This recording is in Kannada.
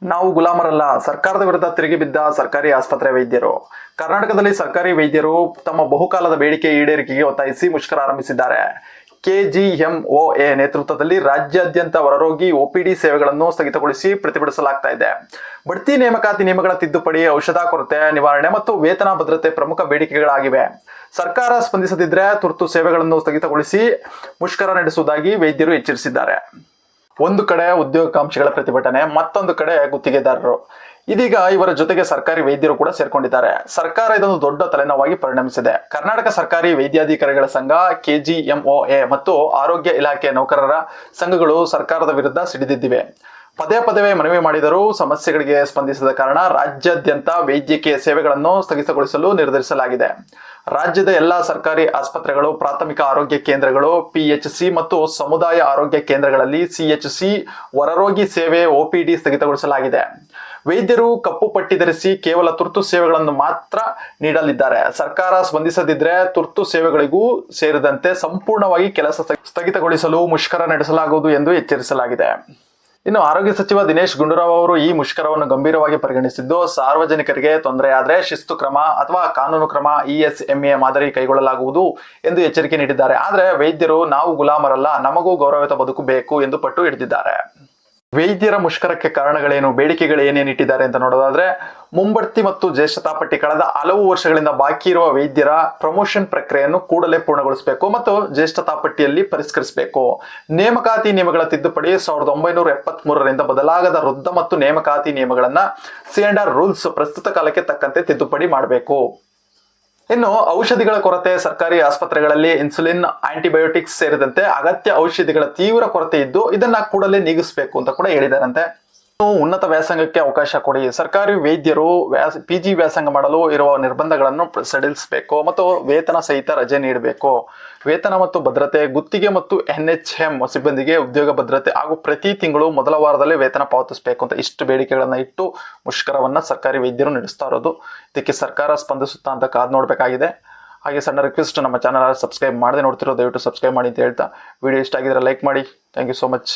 ನಾವು ಗುಲಾಮರಲ್ಲ. ಸರ್ಕಾರದ ವಿರುದ್ಧ ತಿರುಗಿ ಬಿದ್ದ ಸರ್ಕಾರಿ ಆಸ್ಪತ್ರೆ ವೈದ್ಯರು. ಕರ್ನಾಟಕದಲ್ಲಿ ಸರ್ಕಾರಿ ವೈದ್ಯರು ತಮ್ಮ ಬಹುಕಾಲದ ಬೇಡಿಕೆ ಈಡೇರಿಕೆಗೆ ಒತ್ತಾಯಿಸಿ ಮುಷ್ಕರ ಆರಂಭಿಸಿದ್ದಾರೆ. ಕೆಜಿಎಂಒಎ ನೇತೃತ್ವದಲ್ಲಿ ರಾಜ್ಯಾದ್ಯಂತ ಹೊರರೋಗಿ ಒಪಿಡಿ ಸೇವೆಗಳನ್ನು ಸ್ಥಗಿತಗೊಳಿಸಿ ಪ್ರತಿಭಟಿಸಲಾಗ್ತಾ ಇದೆ. ಬಡ್ತಿ ನೇಮಕಾತಿ ನಿಯಮಗಳ ತಿದ್ದುಪಡಿ, ಔಷಧ ಕೊರತೆ ನಿವಾರಣೆ ಮತ್ತು ವೇತನ ಭದ್ರತೆ ಪ್ರಮುಖ ಬೇಡಿಕೆಗಳಾಗಿವೆ. ಸರ್ಕಾರ ಸ್ಪಂದಿಸದಿದ್ದರೆ ತುರ್ತು ಸೇವೆಗಳನ್ನು ಸ್ಥಗಿತಗೊಳಿಸಿ ಮುಷ್ಕರ ನಡೆಸುವುದಾಗಿ ವೈದ್ಯರು ಎಚ್ಚರಿಸಿದ್ದಾರೆ. ಒಂದು ಕಡೆ ಉದ್ಯೋಗಾಕಾಂಕ್ಷಿಗಳ ಪ್ರತಿಭಟನೆ, ಮತ್ತೊಂದು ಕಡೆ ಗುತ್ತಿಗೆದಾರರು. ಇದೀಗ ಇವರ ಜೊತೆಗೆ ಸರ್ಕಾರಿ ವೈದ್ಯರು ಕೂಡ ಸೇರ್ಕೊಂಡಿದ್ದಾರೆ. ಸರ್ಕಾರ ಇದೊಂದು ದೊಡ್ಡ ತಲೆನೋವಾಗಿ ಪರಿಣಮಿಸಿದೆ. ಕರ್ನಾಟಕ ಸರ್ಕಾರಿ ವೈದ್ಯಾಧಿಕಾರಿಗಳ ಸಂಘ, ಕೆಜಿಎಂಒಎ ಮತ್ತು ಆರೋಗ್ಯ ಇಲಾಖೆ ನೌಕರರ ಸಂಘಗಳು ಸರ್ಕಾರದ ವಿರುದ್ಧ ಸಿಡಿದಿದ್ದಿವೆ. ಪದೇ ಪದೇ ಮನವಿ ಮಾಡಿದರೂ ಸಮಸ್ಯೆಗಳಿಗೆ ಸ್ಪಂದಿಸದ ಕಾರಣ ರಾಜ್ಯಾದ್ಯಂತ ವೈದ್ಯಕೀಯ ಸೇವೆಗಳನ್ನು ಸ್ಥಗಿತಗೊಳಿಸಲು ನಿರ್ಧರಿಸಲಾಗಿದೆ. ರಾಜ್ಯದ ಎಲ್ಲಾ ಸರ್ಕಾರಿ ಆಸ್ಪತ್ರೆಗಳು, ಪ್ರಾಥಮಿಕ ಆರೋಗ್ಯ ಕೇಂದ್ರಗಳು, ಪಿಎಚ್ಸಿ ಮತ್ತು ಸಮುದಾಯ ಆರೋಗ್ಯ ಕೇಂದ್ರಗಳಲ್ಲಿ ಸಿಎಚ್ಸಿ ಹೊರರೋಗಿ ಸೇವೆ ಒಪಿಡಿ ಸ್ಥಗಿತಗೊಳಿಸಲಾಗಿದೆ. ವೈದ್ಯರು ಕಪ್ಪು ಪಟ್ಟಿ ಧರಿಸಿ ಕೇವಲ ತುರ್ತು ಸೇವೆಗಳನ್ನು ಮಾತ್ರ ನೀಡಲಿದ್ದಾರೆ. ಸರ್ಕಾರ ಸ್ಪಂದಿಸದಿದ್ದರೆ ತುರ್ತು ಸೇವೆಗಳಿಗೂ ಸೇರಿದಂತೆ ಸಂಪೂರ್ಣವಾಗಿ ಕೆಲಸ ಸ್ಥಗಿತಗೊಳಿಸಲು ಮುಷ್ಕರ ನಡೆಸಲಾಗುವುದು ಎಂದು ಎಚ್ಚರಿಸಲಾಗಿದೆ. ಇನ್ನು ಆರೋಗ್ಯ ಸಚಿವ ದಿನೇಶ್ ಗುಂಡೂರಾವ್ ಅವರು ಈ ಮುಷ್ಕರವನ್ನು ಗಂಭೀರವಾಗಿ ಪರಿಗಣಿಸಿದ್ದು, ಸಾರ್ವಜನಿಕರಿಗೆ ತೊಂದರೆಯಾದರೆ ಶಿಸ್ತು ಕ್ರಮ ಅಥವಾ ಕಾನೂನು ಕ್ರಮ ಇಎಸ್ಎಂಎ ಮಾದರಿ ಕೈಗೊಳ್ಳಲಾಗುವುದು ಎಂದು ಎಚ್ಚರಿಕೆ ನೀಡಿದ್ದಾರೆ. ಆದರೆ ವೈದ್ಯರು ನಾವು ಗುಲಾಮರಲ್ಲ, ನಮಗೂ ಗೌರವಯುತ ಬದುಕು ಬೇಕು ಎಂದು ಪಟ್ಟು ಹಿಡಿದಿದ್ದಾರೆ. ವೈದ್ಯರ ಮುಷ್ಕರಕ್ಕೆ ಕಾರಣಗಳೇನು, ಬೇಡಿಕೆಗಳು ಏನೇನಿಟ್ಟಿದ್ದಾರೆ ಅಂತ ನೋಡೋದಾದ್ರೆ, ಮುಂಬಡ್ತಿ ಮತ್ತು ಜ್ಯೇಷ್ಠತಾ ಪಟ್ಟಿ ಕಳೆದ ಹಲವು ವರ್ಷಗಳಿಂದ ಬಾಕಿ ಇರುವ ವೈದ್ಯರ ಪ್ರಮೋಷನ್ ಪ್ರಕ್ರಿಯೆಯನ್ನು ಕೂಡಲೇ ಪೂರ್ಣಗೊಳಿಸಬೇಕು ಮತ್ತು ಜ್ಯೇಷ್ಠತಾ ಪಟ್ಟಿಯಲ್ಲಿ ಪರಿಷ್ಕರಿಸಬೇಕು. ನೇಮಕಾತಿ ನಿಯಮಗಳ ತಿದ್ದುಪಡಿ 1973ರಿಂದ ಬದಲಾಗದ ವೃದ್ಧ ಮತ್ತು ನೇಮಕಾತಿ ನಿಯಮಗಳನ್ನ ಸಿಎಂಆರ್ ರೂಲ್ಸ್ ಪ್ರಸ್ತುತ ಕಾಲಕ್ಕೆ ತಕ್ಕಂತೆ ತಿದ್ದುಪಡಿ ಮಾಡಬೇಕು. ಇನ್ನು ಔಷಧಿಗಳ ಕೊರತೆ, ಸರ್ಕಾರಿ ಆಸ್ಪತ್ರೆಗಳಲ್ಲಿ ಇನ್ಸುಲಿನ್, ಆಂಟಿಬಯೋಟಿಕ್ಸ್ ಸೇರಿದಂತೆ ಅಗತ್ಯ ಔಷಧಿಗಳ ತೀವ್ರ ಕೊರತೆ ಇದ್ದು ಇದನ್ನ ಕೂಡಲೇ ನೀಗಿಸಬೇಕು ಅಂತ ಕೂಡ ಹೇಳಿದಾರಂತೆ. ಉನ್ನತ ವ್ಯಾಸಂಗಕ್ಕೆ ಅವಕಾಶ ಕೊಡಿ. ಸರ್ಕಾರಿ ವೈದ್ಯರು ಪಿಜಿ ವ್ಯಾಸಂಗ ಮಾಡಲು ಇರುವ ನಿರ್ಬಂಧಗಳನ್ನು ಸಡಿಲಿಸಬೇಕು ಮತ್ತು ವೇತನ ಸಹಿತ ರಜೆ ನೀಡಬೇಕು. ವೇತನ ಮತ್ತು ಭದ್ರತೆ, ಗುತ್ತಿಗೆ ಮತ್ತು ಎನ್ಎಚ್ಎಂ ಸಿಬ್ಬಂದಿಗೆ ಉದ್ಯೋಗ ಭದ್ರತೆ ಹಾಗೂ ಪ್ರತಿ ತಿಂಗಳು ಮೊದಲ ವಾರದಲ್ಲೇ ವೇತನ ಪಾವತಿಸಬೇಕು ಅಂತ ಇಷ್ಟು ಬೇಡಿಕೆಗಳನ್ನ ಇಟ್ಟು ಮುಷ್ಕರವನ್ನ ಸರ್ಕಾರಿ ವೈದ್ಯರು ನಡೆಸ್ತಾ ಇರೋದು. ಇದಕ್ಕೆ ಸರ್ಕಾರ ಸ್ಪಂದಿಸುತ್ತಾ ಅಂತ ಕಾದು ನೋಡಬೇಕಾಗಿದೆ. ಹಾಗೆ ಸಣ್ಣ ರಿಕ್ವೆಸ್ಟ್, ನಮ್ಮ ಚಾನಲ್ ಸಬ್ಸ್ಕ್ರೈಬ್ ಮಾಡದೆ ನೋಡ್ತಿರೋ ದಯವಿಟ್ಟು ಸಬ್ಸ್ಕ್ರೈಬ್ ಮಾಡಿ ಅಂತ ಹೇಳ್ತಾ, ವಿಡಿಯೋ ಇಷ್ಟ ಆಗಿದ್ರೆ ಲೈಕ್ ಮಾಡಿ. Thank you so much.